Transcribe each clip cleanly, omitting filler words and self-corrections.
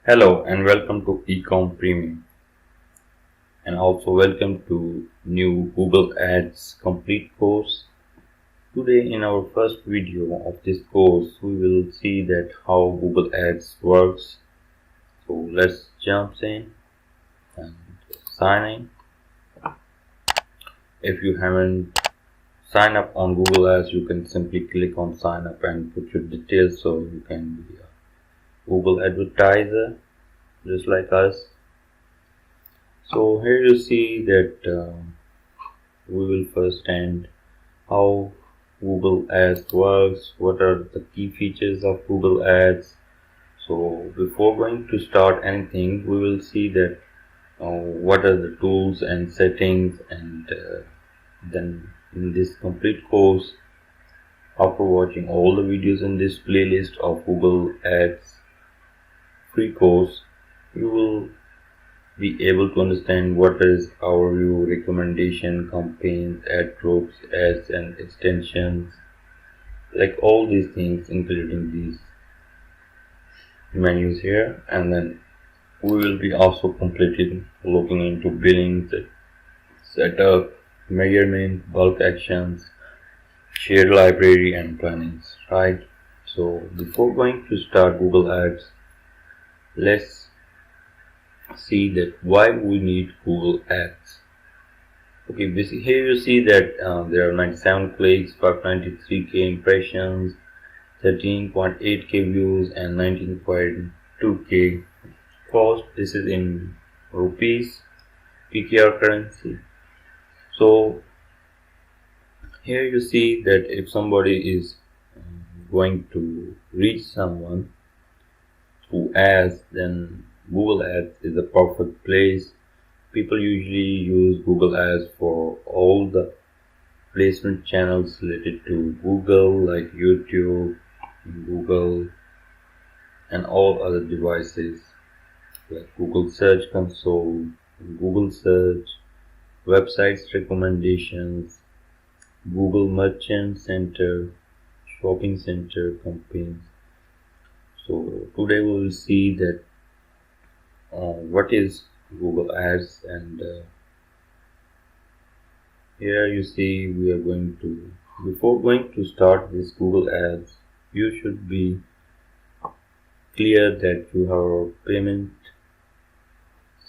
Hello and welcome to Ecom Premium, and also welcome to new Google Ads complete course. Today in our first video of this course we will see that how Google Ads works. So let's jump in and sign in. If you haven't signed up on Google Ads, you can simply click on sign up and put your details so you can be a Google advertiser just like us. So here you see that we will first end how Google Ads works, what are the key features of Google Ads. So before going to start anything, we will see that what are the tools and settings, and then in this complete course, after watching all the videos in this playlist of Google Ads free course, you will be able to understand what is our view, recommendation, campaigns, ad groups, ads and extensions, like all these things including these menus here. And then we will be also completely looking into billing, setup, measurement, bulk actions, shared library and plannings, right? So before going to start Google Ads, let's see that why we need Google Ads. Okay, basically here you see that there are 97 clicks, 593k impressions, 13.8k views and 19.2k cost. This is in rupees, PKR currency. So here you see that if somebody is going to reach someone through ads, then Google Ads is a perfect place. People usually use Google Ads for all the placement channels related to Google, like YouTube, Google, and all other devices like Google Search Console, Google Search, websites recommendations, Google Merchant Center, Shopping Center campaigns. So today we will see that what is Google Ads, and here you see we are going to, before going to start this Google Ads, you should be clear that your payment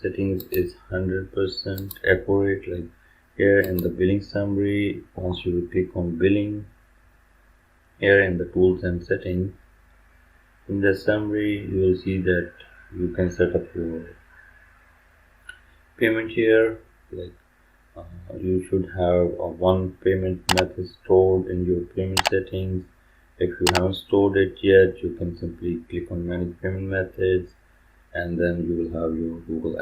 settings is 100% accurate. Like here in the billing summary, once you click on billing, here in the tools and settings, in the summary you will see that you can set up your payment here. Like you should have one payment method stored in your payment settings. If you haven't stored it yet, you can simply click on manage payment methods, and then you will have your Google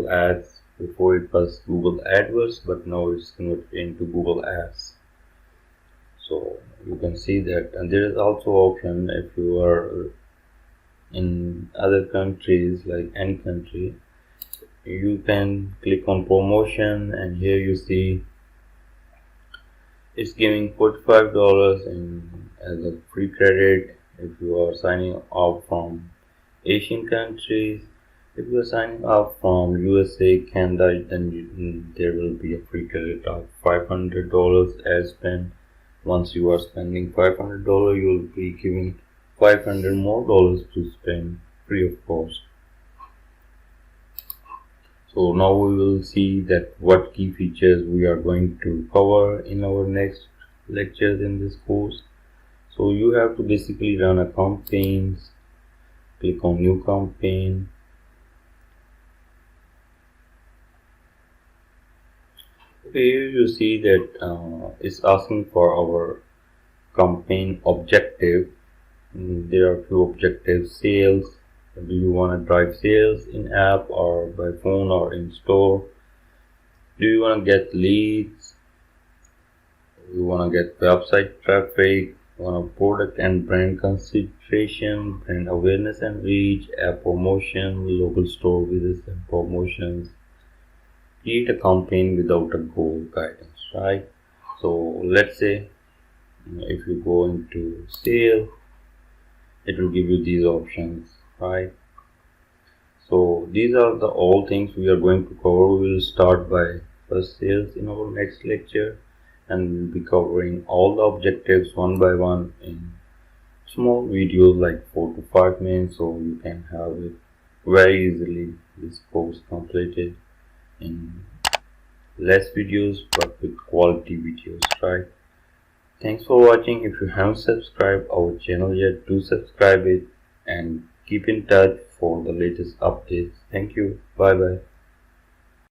Ads. Before it was Google AdWords, but now it's converted into Google Ads. So you can see that, and there is also option if you are in other countries, like any country, you can click on promotion, and here you see it's giving $45 as a free credit if you are signing up from Asian countries. If you are signing up from USA, Canada, then there will be a free credit of $500 as spent. Once you are spending $500, you will be giving $500 more to spend free of cost. So now we will see that what key features we are going to cover in our next lectures in this course. So you have to basically run a campaign, click on new campaign. Okay, here you see that it's asking for our campaign objective. There are few objectives: sales. Do you want to drive sales in app or by phone or in store? Do you want to get leads? You want to get website traffic? Want a product and brand consideration, brand awareness and reach, app promotion, local store visits and promotions. Create a campaign without a goal guidance, right? So let's say if you go into sale, it will give you these options. right? So these are the all things we are going to cover. We will start by first sales in our next lecture, and we'll be covering all the objectives one by one in small videos like 4 to 5 minutes, so you can have it very easily this course completed in less videos but with quality videos, right? Thanks for watching. If you haven't subscribed our channel yet, do subscribe it and keep in touch for the latest updates. Thank you. Bye bye.